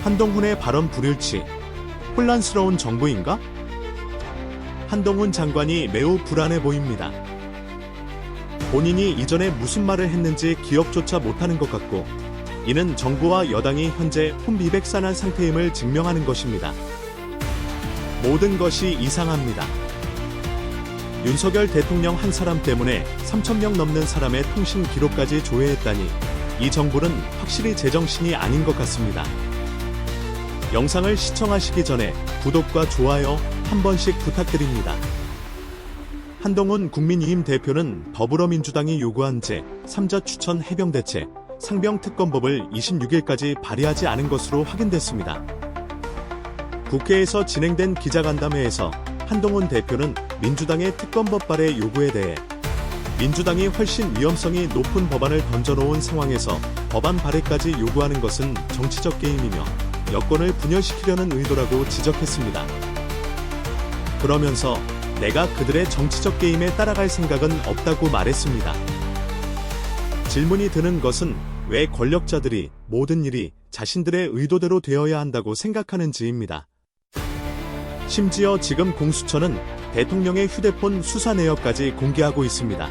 한동훈의 발언 불일치, 혼란스러운 정부인가? 한동훈 장관이 매우 불안해 보입니다. 본인이 이전에 무슨 말을 했는지 기억조차 못하는 것 같고, 이는 정부와 여당이 현재 혼비백산한 상태임을 증명하는 것입니다. 모든 것이 이상합니다. 윤석열 대통령 한 사람 때문에 3,000명 넘는 사람의 통신 기록까지 조회했다니, 이 정부는 확실히 제정신이 아닌 것 같습니다. 영상을 시청하시기 전에 구독과 좋아요 한 번씩 부탁드립니다. 한동훈 국민의힘 대표는 더불어민주당이 요구한 제3자 추천 해병대체 상병특검법을 26일까지 발의하지 않은 것으로 확인됐습니다. 국회에서 진행된 기자간담회에서 한동훈 대표는 민주당의 특검법 발의 요구에 대해 민주당이 훨씬 위험성이 높은 법안을 던져놓은 상황에서 법안 발의까지 요구하는 것은 정치적 게임이며 여권을 분열시키려는 의도라고 지적했습니다. 그러면서 내가 그들의 정치적 게임에 따라갈 생각은 없다고 말했습니다. 질문이 드는 것은 왜 권력자들이 모든 일이 자신들의 의도대로 되어야 한다고 생각하는지입니다. 심지어 지금 공수처는 대통령의 휴대폰 수사 내역까지 공개하고 있습니다.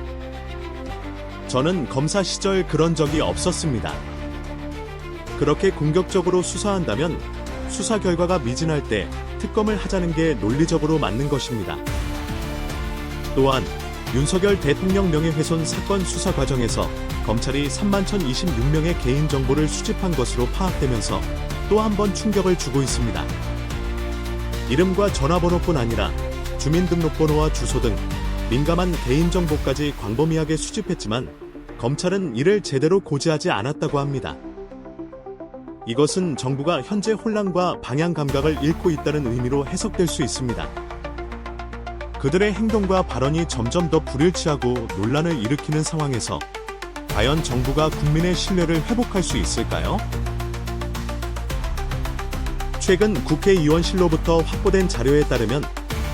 저는 검사 시절 그런 적이 없었습니다. 그렇게 공격적으로 수사한다면 수사 결과가 미진할 때 특검을 하자는 게 논리적으로 맞는 것입니다. 또한 윤석열 대통령 명예훼손 사건 수사 과정에서 검찰이 31,026명의 개인정보를 수집한 것으로 파악되면서 또 한 번 충격을 주고 있습니다. 이름과 전화번호뿐 아니라 주민등록번호와 주소 등 민감한 개인정보까지 광범위하게 수집했지만 검찰은 이를 제대로 고지하지 않았다고 합니다. 이것은 정부가 현재 혼란과 방향 감각을 잃고 있다는 의미로 해석될 수 있습니다. 그들의 행동과 발언이 점점 더 불일치하고 논란을 일으키는 상황에서 과연 정부가 국민의 신뢰를 회복할 수 있을까요? 최근 국회의원실로부터 확보된 자료에 따르면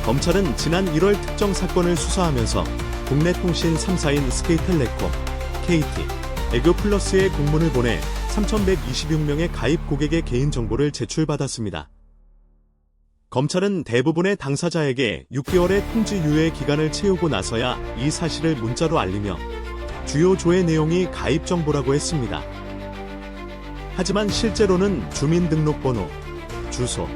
검찰은 지난 1월 특정 사건을 수사하면서 국내 통신 3사인 스케이텔레콤, KT, 에그플러스에 공문을 보내 3,126명의 가입 고객의 개인정보를 제출받았습니다. 검찰은 대부분의 당사자에게 6개월의 통지 유예 기간을 채우고 나서야 이 사실을 문자로 알리며 주요 조회 내용이 가입 정보라고 했습니다. 하지만 실제로는 주민등록번호, 주소,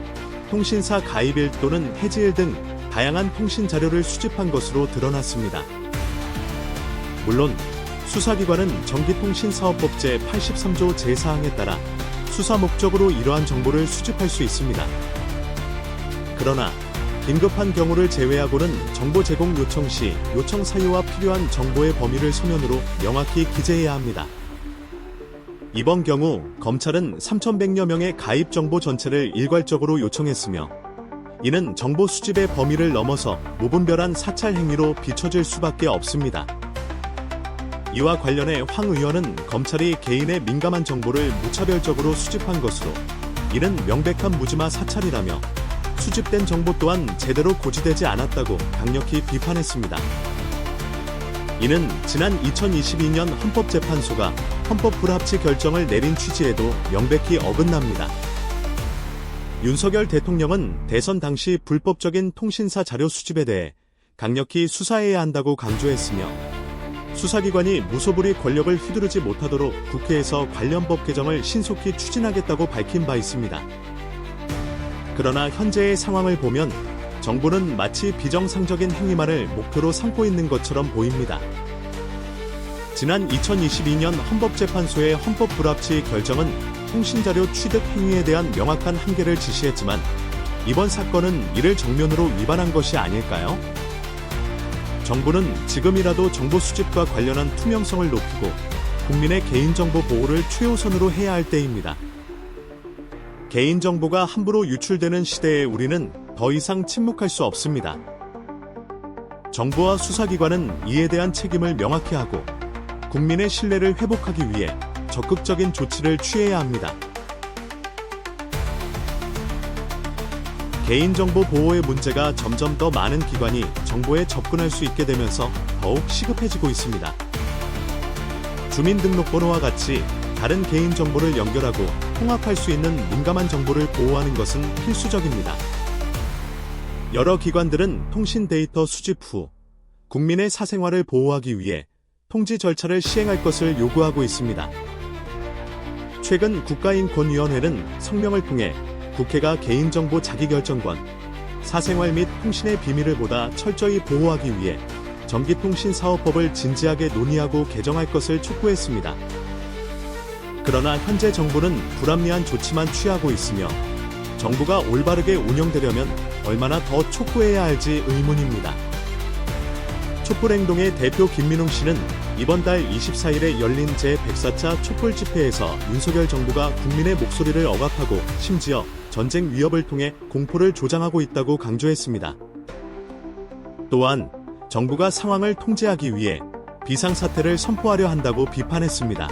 통신사 가입일 또는 해지일 등 다양한 통신 자료를 수집한 것으로 드러났습니다. 물론 수사기관은 전기통신사업법 제83조 제4항에 따라 수사 목적으로 이러한 정보를 수집할 수 있습니다. 그러나 긴급한 경우를 제외하고는 정보 제공 요청 시 요청 사유와 필요한 정보의 범위를 서면으로 명확히 기재해야 합니다. 이번 경우 검찰은 3,100여 명의 가입 정보 전체를 일괄적으로 요청했으며 이는 정보 수집의 범위를 넘어서 무분별한 사찰 행위로 비춰질 수밖에 없습니다. 이와 관련해 황 의원은 검찰이 개인의 민감한 정보를 무차별적으로 수집한 것으로 이는 명백한 무지마 사찰이라며 수집된 정보 또한 제대로 고지되지 않았다고 강력히 비판했습니다. 이는 지난 2022년 헌법재판소가 헌법 불합치 결정을 내린 취지에도 명백히 어긋납니다. 윤석열 대통령은 대선 당시 불법적인 통신사 자료 수집에 대해 강력히 수사해야 한다고 강조했으며 수사기관이 무소불위 권력을 휘두르지 못하도록 국회에서 관련 법 개정을 신속히 추진하겠다고 밝힌 바 있습니다. 그러나 현재의 상황을 보면 정부는 마치 비정상적인 행위만을 목표로 삼고 있는 것처럼 보입니다. 지난 2022년 헌법재판소의 헌법 불합치 결정은 통신자료 취득 행위에 대한 명확한 한계를 지시했지만 이번 사건은 이를 정면으로 위반한 것이 아닐까요? 정부는 지금이라도 정보 수집과 관련한 투명성을 높이고 국민의 개인정보 보호를 최우선으로 해야 할 때입니다. 개인정보가 함부로 유출되는 시대에 우리는 더 이상 침묵할 수 없습니다. 정부와 수사기관은 이에 대한 책임을 명확히 하고 국민의 신뢰를 회복하기 위해 적극적인 조치를 취해야 합니다. 개인정보 보호의 문제가 점점 더 많은 기관이 정보에 접근할 수 있게 되면서 더욱 시급해지고 있습니다. 주민등록번호와 같이 다른 개인정보를 연결하고 통합할 수 있는 민감한 정보를 보호하는 것은 필수적입니다. 여러 기관들은 통신 데이터 수집 후 국민의 사생활을 보호하기 위해 통지 절차를 시행할 것을 요구하고 있습니다. 최근 국가인권위원회는 성명을 통해 국회가 개인정보 자기결정권, 사생활 및 통신의 비밀을 보다 철저히 보호하기 위해 전기통신사업법을 진지하게 논의하고 개정할 것을 촉구했습니다. 그러나 현재 정부는 불합리한 조치만 취하고 있으며 정부가 올바르게 운영되려면 얼마나 더 촉구해야 할지 의문입니다. 촛불행동의 대표 김민웅 씨는 이번 달 24일에 열린 제104차 촛불 집회에서 윤석열 정부가 국민의 목소리를 억압하고 심지어 전쟁 위협을 통해 공포를 조장하고 있다고 강조했습니다. 또한 정부가 상황을 통제하기 위해 비상사태를 선포하려 한다고 비판했습니다.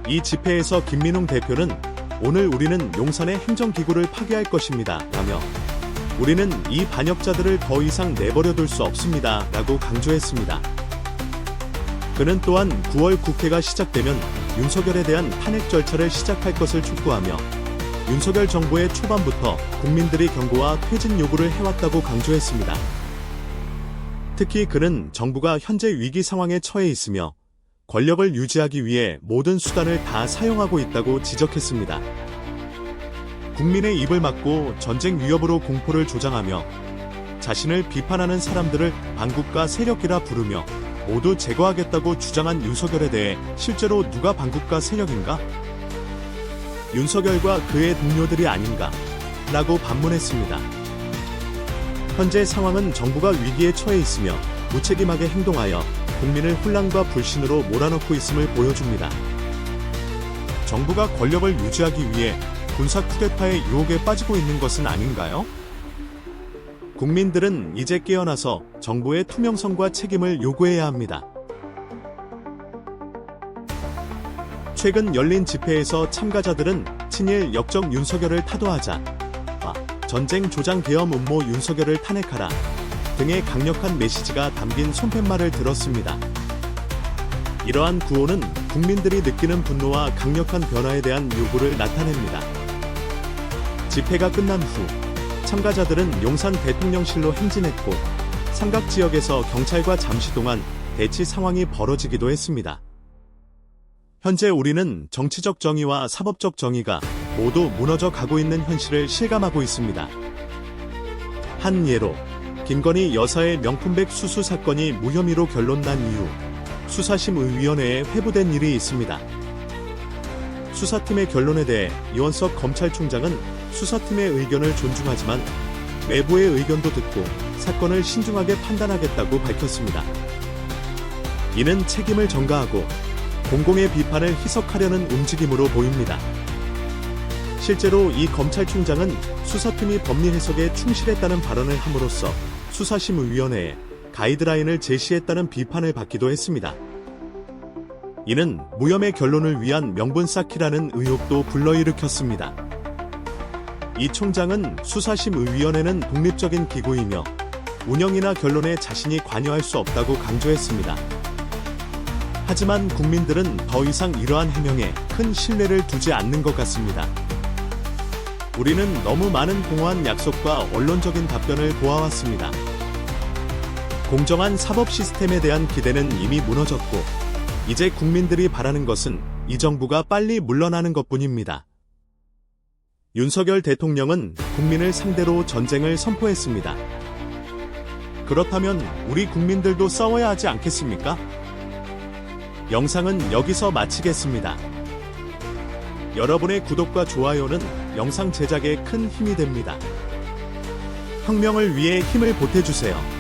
이 집회에서 김민웅 대표는 오늘 우리는 용산의 행정기구를 파괴할 것입니다 라며 우리는 이 반역자들을 더 이상 내버려둘 수 없습니다 라고 강조했습니다. 그는 또한 9월 국회가 시작되면 윤석열에 대한 탄핵 절차를 시작할 것을 촉구하며 윤석열 정부의 초반부터 국민들이 경고와 퇴진 요구를 해왔다고 강조했습니다. 특히 그는 정부가 현재 위기 상황에 처해 있으며 권력을 유지하기 위해 모든 수단을 다 사용하고 있다고 지적했습니다. 국민의 입을 막고 전쟁 위협으로 공포를 조장하며 자신을 비판하는 사람들을 반국가 세력이라 부르며 모두 제거하겠다고 주장한 윤석열에 대해 실제로 누가 반국가 세력인가? 윤석열과 그의 동료들이 아닌가? 라고 반문했습니다. 현재 상황은 정부가 위기에 처해 있으며 무책임하게 행동하여 국민을 혼란과 불신으로 몰아넣고 있음을 보여줍니다. 정부가 권력을 유지하기 위해 군사 쿠데타의 유혹에 빠지고 있는 것은 아닌가요? 국민들은 이제 깨어나서 정부의 투명성과 책임을 요구해야 합니다. 최근 열린 집회에서 참가자들은 친일 역적 윤석열을 타도하자, 전쟁 조장 계엄 음모 윤석열을 탄핵하라 등의 강력한 메시지가 담긴 손팻말을 들었습니다. 이러한 구호는 국민들이 느끼는 분노와 강력한 변화에 대한 요구를 나타냅니다. 집회가 끝난 후 참가자들은 용산 대통령실로 행진했고 삼각 지역에서 경찰과 잠시 동안 대치 상황이 벌어지기도 했습니다. 현재 우리는 정치적 정의와 사법적 정의가 모두 무너져 가고 있는 현실을 실감하고 있습니다. 한 예로 김건희 여사의 명품백 수수 사건이 무혐의로 결론난 이후 수사심의위원회에 회부된 일이 있습니다. 수사팀의 결론에 대해 이원석 검찰총장은 수사팀의 의견을 존중하지만 외부의 의견도 듣고 사건을 신중하게 판단하겠다고 밝혔습니다. 이는 책임을 전가하고 공공의 비판을 희석하려는 움직임으로 보입니다. 실제로 이 검찰총장은 수사팀이 법리 해석에 충실했다는 발언을 함으로써 수사심의위원회에 가이드라인을 제시했다는 비판을 받기도 했습니다. 이는 무혐의 결론을 위한 명분 쌓기라는 의혹도 불러일으켰습니다. 이 총장은 수사심의위원회는 독립적인 기구이며 운영이나 결론에 자신이 관여할 수 없다고 강조했습니다. 하지만 국민들은 더 이상 이러한 해명에 큰 신뢰를 두지 않는 것 같습니다. 우리는 너무 많은 공허한 약속과 언론적인 답변을 보아왔습니다. 공정한 사법 시스템에 대한 기대는 이미 무너졌고 이제 국민들이 바라는 것은 이 정부가 빨리 물러나는 것뿐입니다. 윤석열 대통령은 국민을 상대로 전쟁을 선포했습니다. 그렇다면 우리 국민들도 싸워야 하지 않겠습니까? 영상은 여기서 마치겠습니다. 여러분의 구독과 좋아요는 영상 제작에 큰 힘이 됩니다. 혁명을 위해 힘을 보태주세요.